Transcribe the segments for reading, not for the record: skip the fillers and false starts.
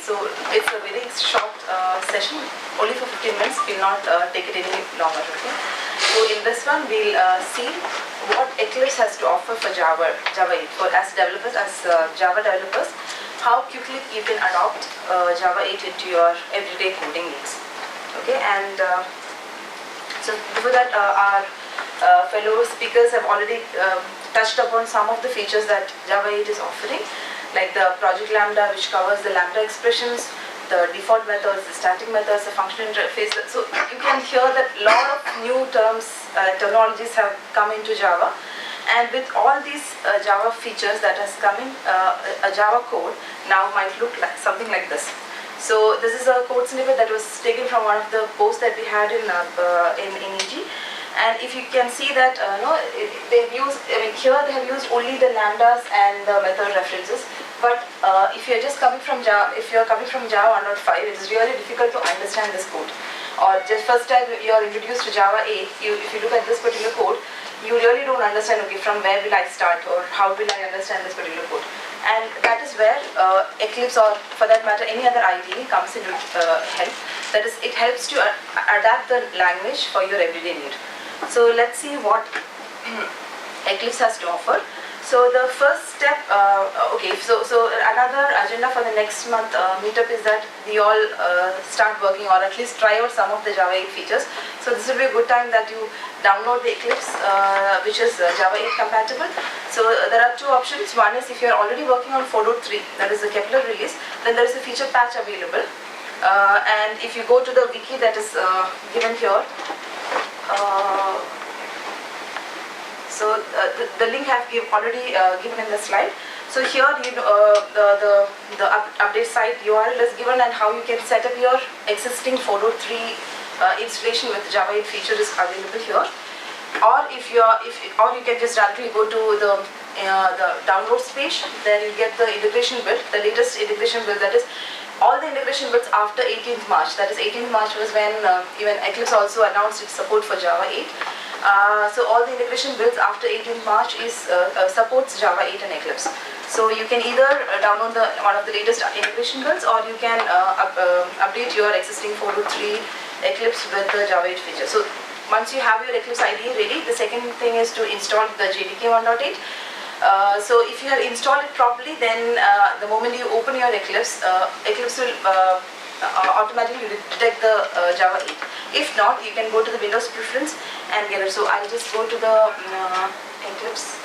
So it's a very short session, only for 15 minutes. We'll not take it any longer. Okay. So in this one, we'll see what Eclipse has to offer for Java 8. For as developers, as Java developers, how quickly you can adopt Java 8 into your everyday coding needs. Okay, and so before that, our fellow speakers have already touched upon some of the features that Java 8 is offering, like the project Lambda, which covers the Lambda expressions, the default methods, the static methods, the function interface. So you can hear that a lot of new terminologies have come into Java. And with all these Java features that has come in, a Java code now might look like something like this. So this is a code snippet that was taken from one of the posts that we had in EG. And if you can see that, they've used, here they have used only the lambdas and the method references. But if you're just coming from Java, if you're coming from Java 1.5, it's really difficult to understand this code. Or just first time you're introduced to Java 8, if you look at this particular code, you really don't understand, okay, from where will I start or how will I understand this particular code. And that is where Eclipse, or for that matter any other IDE, comes into help. That is, it helps to adapt the language for your everyday need. So let's see what Eclipse has to offer. So the first step, so another agenda for the next month meetup is that we all start working, or at least try out some of the Java 8 features. So this will be a good time that you download the Eclipse, which is Java 8 compatible. So there are two options. One is if you are already working on 4.3, that is the Kepler release, then there is a feature patch available. And if you go to the wiki that is given here, so the link I have already given in the slide. So here the update site URL is given, and how you can set up your existing 4.3 installation with Java 8 feature is available here. Or or you can just directly go to the downloads page. There you get the integration build, the latest integration build, that is all the integration builds after 18th March. That is 18th March was when even Eclipse also announced its support for Java 8. So all the integration builds after 18th March is supports Java 8 and Eclipse. So you can either download one of the latest integration builds, or you can update your existing 4.3 Eclipse with the Java 8 feature. So once you have your Eclipse IDE ready, the second thing is to install the JDK 1.8. So if you have installed it properly, then the moment you open your Eclipse, Eclipse will automatically detect the Java 8. If not, you can go to the Windows preference and get it. So I'll just go to the Eclipse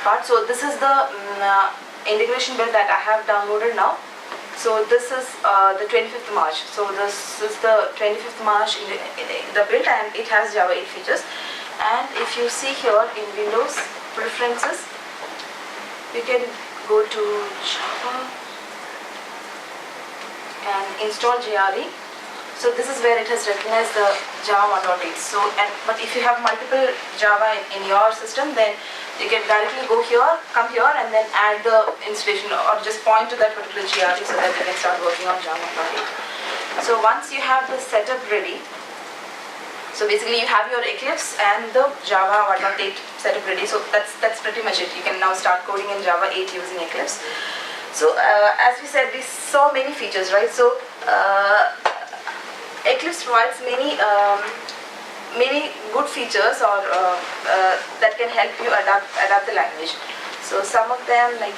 part. So this is the integration build that I have downloaded now. So this is the 25th March. So this is the 25th March in the build, and it has Java 8 features. And if you see here in Windows preferences, you can go to Java and install JRE. So this is where it has recognized the Java 1.8. So, but if you have multiple Java in your system, then you can directly go here, come here, and then add the installation, or just point to that particular JRE so that you can start working on Java 1.8. So once you have the setup ready, so basically you have your Eclipse and the Java 1.8 setup ready. So that's pretty much it. You can now start coding in Java 8 using Eclipse. So as we said, we saw many features, right? So Eclipse provides many good features, or that can help you adapt the language. So some of them, like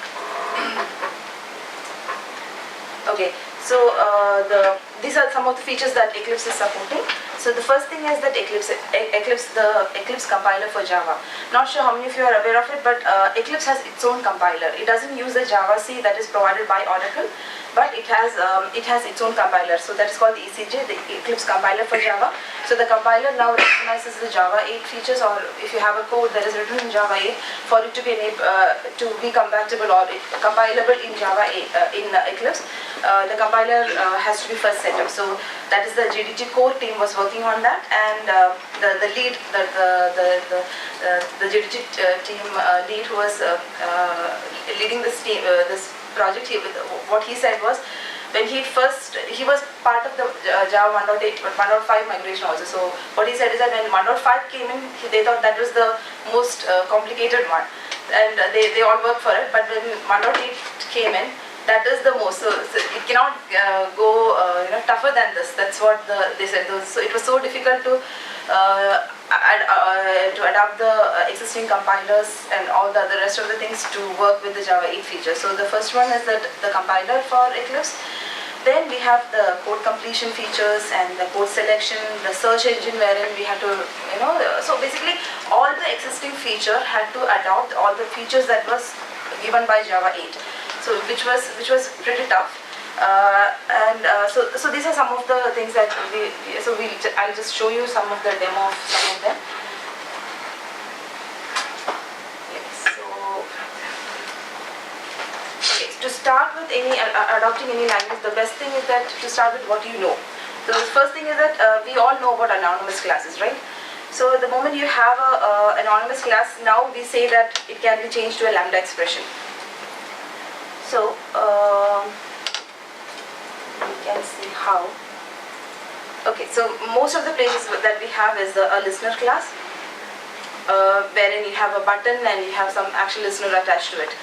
okay. So these are some of the features that Eclipse is supporting. So the first thing is that the Eclipse compiler for Java. Not sure how many of you are aware of it, but Eclipse has its own compiler. It doesn't use the Java-C that is provided by Oracle, but it has its own compiler. So that is called the ECJ, the Eclipse compiler for Java. So the compiler now recognizes the Java 8 features, or if you have a code that is written in Java 8, for it to be compatible or compilable in Java 8 in Eclipse, the compiler has to be first set up. So that is the JDT core team was working on that, and the lead, the JDT team lead who was leading this team, this project, what he said was, when he was part of the Java 1.8, 1.5 migration also. So what he said is that when 1.5 came in, they thought that was the most complicated one, and they all worked for it. But when 1.8 came in, that is the most. So it cannot go tougher than this. That's what they said. So it was so difficult to adapt the existing compilers and all the rest of the things to work with the Java 8 feature. So the first one is that the compiler for Eclipse. Then we have the code completion features and the code selection, the search engine wherein we had to, so basically all the existing feature had to adopt all the features that was given by Java 8. So which was pretty tough. So these are some of the things that I'll just show you some of the demo of some of them. To start with adopting any language, the best thing is that to start with what you know. So the first thing is that we all know about anonymous classes, right? So the moment you have an anonymous class, now we say that it can be changed to a lambda expression. So we can see how. Okay, so most of the places that we have is a listener class, wherein you have a button and you have some action listener attached to it.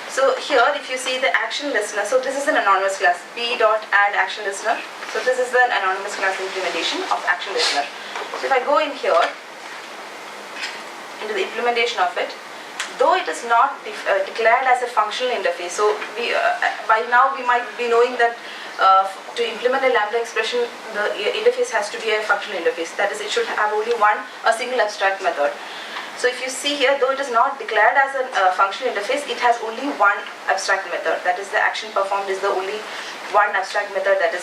So here, if you see the action listener, so this is an anonymous class, p.add_action_listener. So this is an anonymous class implementation of action listener. So if I go in here, into the implementation of it, though it is not declared as a functional interface, so we, by now we might be knowing that to implement a lambda expression, the interface has to be a functional interface. That is, it should have only a single abstract method. So if you see here, though it is not declared as a functional interface, it has only one abstract method. That is, the action performed is the only one abstract method that is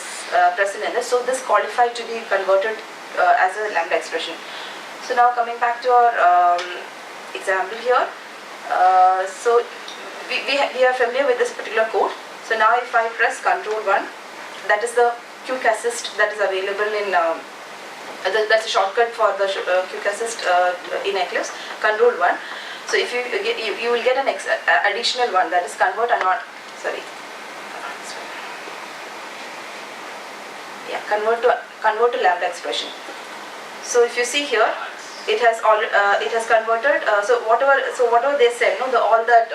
present in this. So this qualified to be converted as a lambda expression. So now coming back to our example here. So we are familiar with this particular code. So now if I press Ctrl 1, that is the quick assist that is available in that's a shortcut for the quick assist in Eclipse, Ctrl 1. So if you will get an additional one, that is convert to lambda expression. So if you see here, it has converted. So whatever they said, all that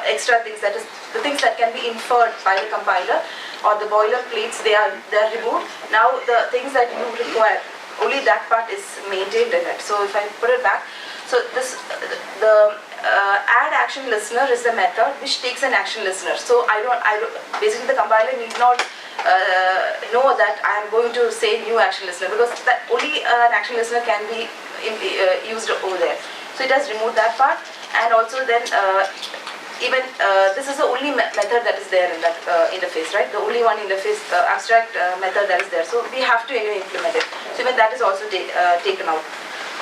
extra things, that is the things that can be inferred by the compiler or the boilerplates, they are removed. Now the things that you require, only that part is maintained in it. So if I put it back, so the add action listener is the method which takes an action listener. So basically the compiler need not know that I am going to say new action listener, because that only an action listener can be used over there. So it has removed that part, and also then even this is the only method that is there in that interface, right? The only one interface abstract method that is there. So we have to anyway implement it. So even that is also taken out.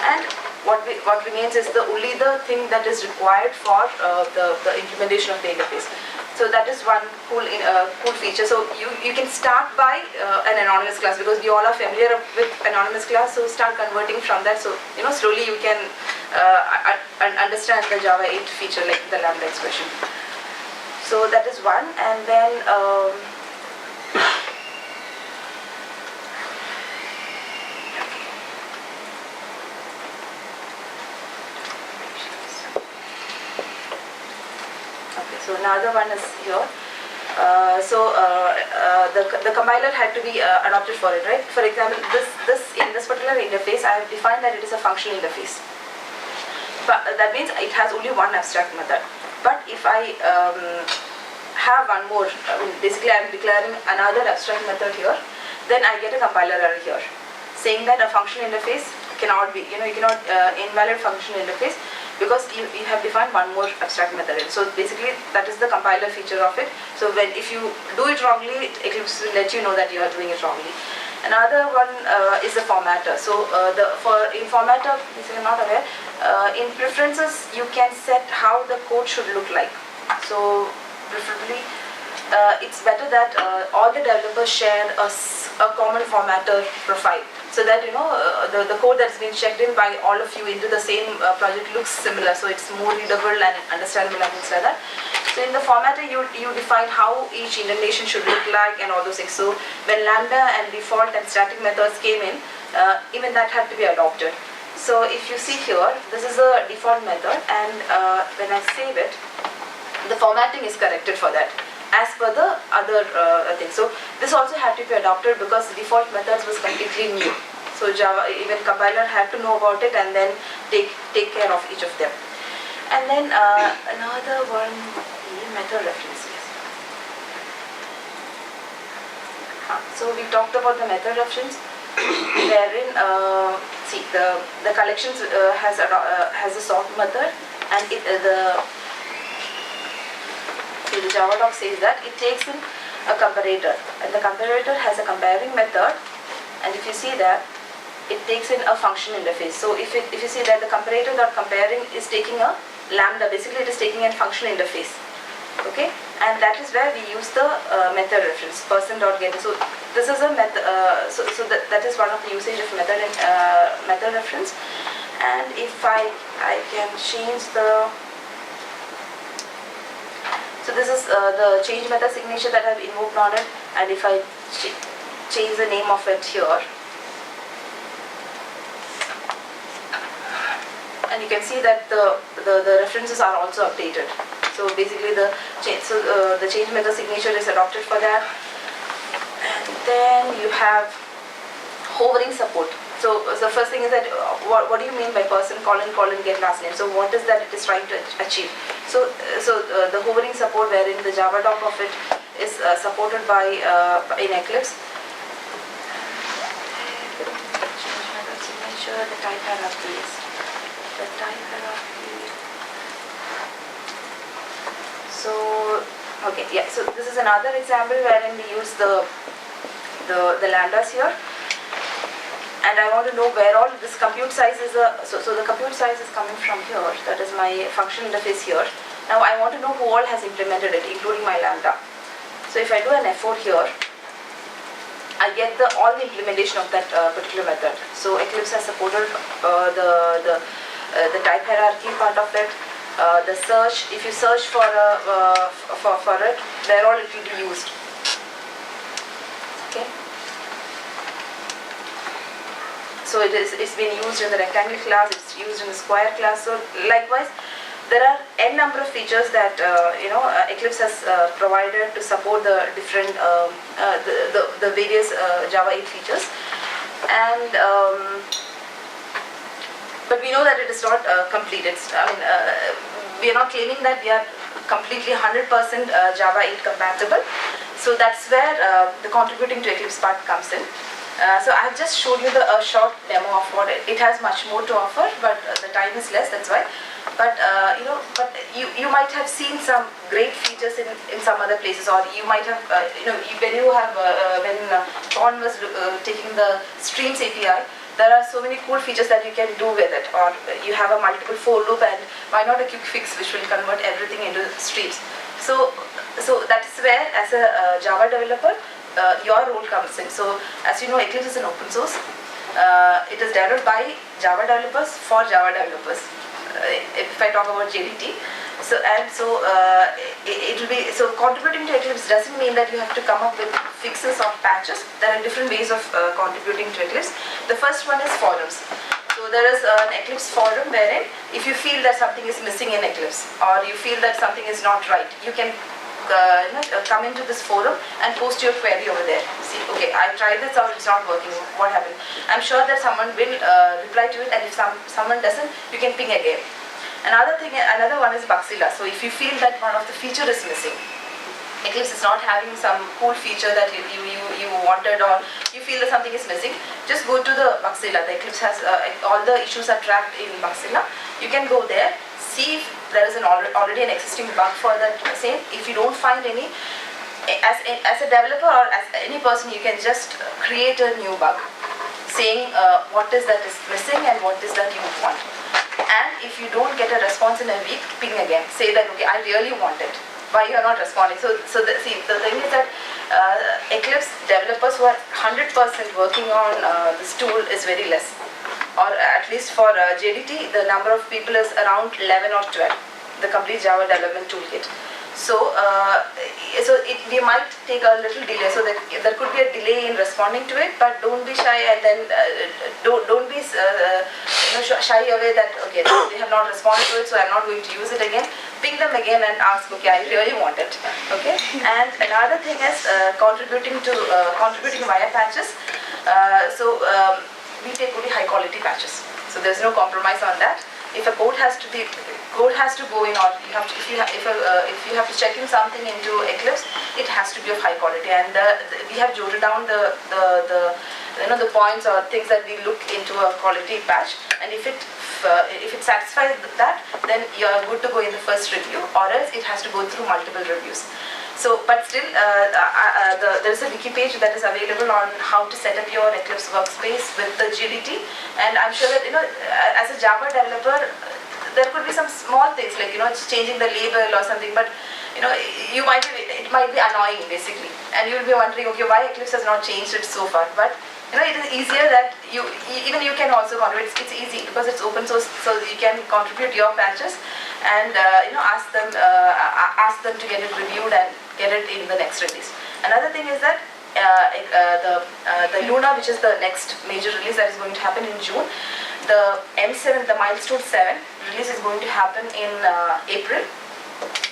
And what remains is only the thing that is required for the implementation of the interface. So that is one cool feature. So you can start by an anonymous class, because we all are familiar with anonymous class. So start converting from that. So slowly you can understand the Java 8 feature, like the lambda expression. So that is one, and then so another one is here. The compiler had to be adopted for it, right? For example, in this particular interface, I have defined that it is a functional interface. But that means it has only one abstract method. But if I have one more, basically I am declaring another abstract method here, then I get a compiler error here, saying that a functional interface cannot be, you cannot invalid functional interface, because you have defined one more abstract method. So basically that is the compiler feature of it. So if you do it wrongly, Eclipse will let you know that you are doing it wrongly. Another one is the formatter. So in formatter, if you are not aware, in preferences you can set how the code should look like. So preferably it's better that all the developers share a common formatter profile, so that the code that's been checked in by all of you into the same project looks similar, so it's more readable and understandable and things like that. So in the formatter you define how each indentation should look like and all those things. So when lambda and default and static methods came in, even that had to be adopted. So if you see here, this is a default method, and when I save it, the formatting is corrected for that. as per the other thing. So this also had to be adopted because default methods was completely new. So Java, even compiler had to know about it and then take care of each of them. And then another one, method reference. So we talked about the method reference, wherein see the collections has a sort method, and the Java doc says that it takes in a comparator, and the comparator has a comparing method, and if you see that it takes in a function interface. So if you see that the comparator dot comparing is taking a lambda, basically it is taking a function interface. Okay, and that is where we use the method reference person.get. So this is a method. That is one of the usage of method reference. And if I can change the. So this is the change method signature that I have invoked on it, and if I change the name of it here, and you can see that the references are also updated. So basically the change method signature is adopted for that. And then you have hovering support. So the first thing is that what do you mean by person : get last name? So what is that it is trying to achieve? So the hovering support, wherein the Java doc of it is supported by in Eclipse. Change method signature, the type hierarchies. So okay, yeah. So this is another example wherein we use the lambdas here, and I want to know where all this compute size is. So the compute size is coming from here. That is my function interface here. Now I want to know who all has implemented it, including my lambda. So if I do an F4 here, I get all the implementation of that particular method. So Eclipse has supported the type hierarchy part of it. The search, if you search for it, where all it will be used. Okay. So it's been used in the rectangle class, it's used in the square class. So likewise, there are n number of features that Eclipse has provided to support the different the various Java 8 features, and but we know that it is not complete. We are not claiming that we are completely 100% Java 8 compatible. So that's where the contributing to Eclipse part comes in. So I have just showed you a short demo of what it has. Much more to offer, but the time is less. That's why. But you might have seen some great features in some other places, or you might have when Sean was taking the Streams API. There are so many cool features that you can do with it, or you have a multiple for loop, and why not a quick fix which will convert everything into streams. So that is where, as a Java developer, your role comes in. So as you know, Eclipse is an open source. It is developed by Java developers for Java developers. If I talk about JDT, it will be contributing to Eclipse doesn't mean that you have to come up with fixes or patches. There are different ways of contributing to Eclipse. The first one is forums. So there is an Eclipse forum wherein if you feel that something is missing in Eclipse, or you feel that something is not right, you can come into this forum and post your query over there. See, okay, I tried this out, it's not working. What happened? I'm sure that someone will reply to it, and if someone doesn't, you can ping again. Another one is Bugzilla. So if you feel that one of the feature is missing, Eclipse is not having some cool feature that you wanted, or you feel that something is missing, just go to the Bugzilla. The Eclipse has all the issues are tracked in Bugzilla. You can go there, see if there is already an existing bug for that same. If you don't find any, as a developer or as any person, you can just create a new bug, saying what is that is missing and what is that you want. And if you don't get a response in a week, ping again. Say that, okay, I really want it. Why you are not responding? So the thing is that Eclipse developers who are 100% working on this tool is very less. Or at least for JDT, the number of people is around 11 or 12, the complete Java development toolkit. So, we might take a little delay. So that there could be a delay in responding to it, but don't be shy and then don't be shy away that okay they have not responded to it, so I'm not going to use it again. Ping them again and ask, okay, I really want it. Okay. And another thing is contributing via patches. We take only high quality patches. So there's no compromise on that. If a code has to go in, or if you have to check in something into Eclipse, it has to be of high quality. And we have jotted down the points or things that we look into a quality patch. And if it satisfies that, then you are good to go in the first review, or else it has to go through multiple reviews. So, but still, there is a wiki page that is available on how to set up your Eclipse workspace with the JDT, and I'm sure that as a Java developer, there could be some small things like changing the label or something, but it might be annoying basically, and you'll be wondering, okay, why Eclipse has not changed it so far, but. It is easier that you can also contribute. It's easy because it's open source, so you can contribute your patches and ask them to get it reviewed and get it in the next release. Another thing is that the Luna, which is the next major release that is going to happen in June, the M7, the milestone 7 release is going to happen in April,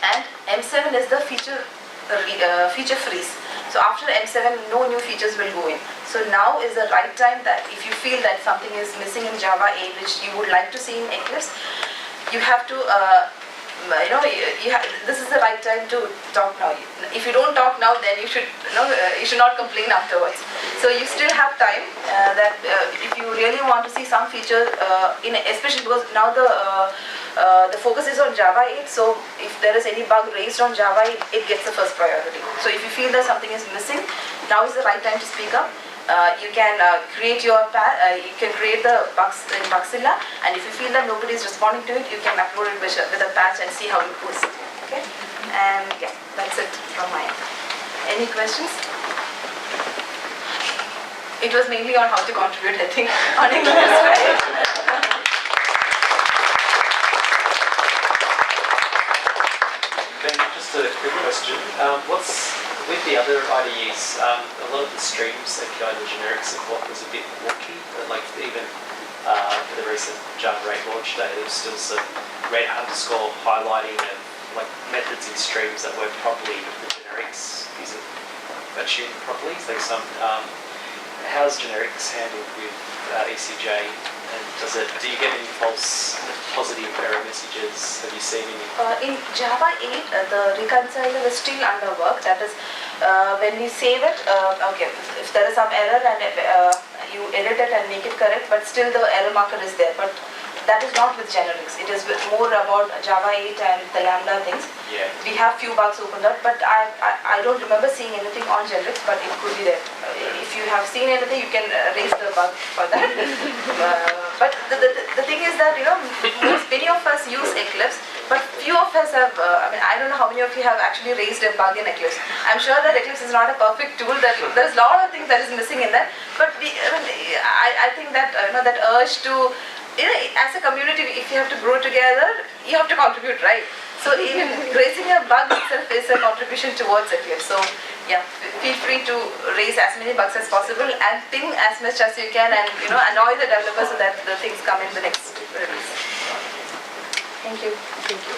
and M7 is the feature freeze. So after M7, no new features will go in. So now is the right time that if you feel that something is missing in Java 8 which you would like to see in Eclipse, you have to, this is the right time to talk now. If you don't talk now, then you should not complain afterwards. So you still have time that if you really want to see some feature, especially because now the focus is on Java 8, so if there is any bug raised on Java 8, it gets the first priority. So if you feel that something is missing, now is the right time to speak up. You can create the bugs in Bugzilla, and if you feel that nobody is responding to it, you can upload it with a patch and see how it goes. Okay, and yeah, that's it from my end. Any questions? It was mainly on how to contribute, I think, on Eclipse, right? Ben, just a quick question. With the other IDEs, a lot of the streams API and the generic support was a bit wonky, but like even for the recent Java 8 launch day, there was still some red underscore highlighting of like methods in streams that work properly with the generics isn't tuned properly. So how's generics handled with ECJ? And do you get any false positive error messages? Have you seen any? In Java 8, the reconciler is still under work. That is, when we save it, okay, if there is some error and you edit it and make it correct, but still the error marker is there. But that is not with generics. It is more about Java 8 and the Lambda things. Yeah. We have few bugs opened up, but I don't remember seeing anything on generics, but it could be there. If you have seen anything, you can raise the bug for that. But the thing is that, many of us use Eclipse, but few of us have, I don't know how many of you have actually raised a bug in Eclipse. I'm sure that Eclipse is not a perfect tool, that there's a lot of things that is missing in that, but I think that, that urge to, as a community, if you have to grow together, you have to contribute, right? So even raising a bug itself is a contribution towards Eclipse. So yeah, feel free to raise as many bugs as possible and ping as much as you can, and annoy the developers so that the things come in the next release. Thank you. Thank you.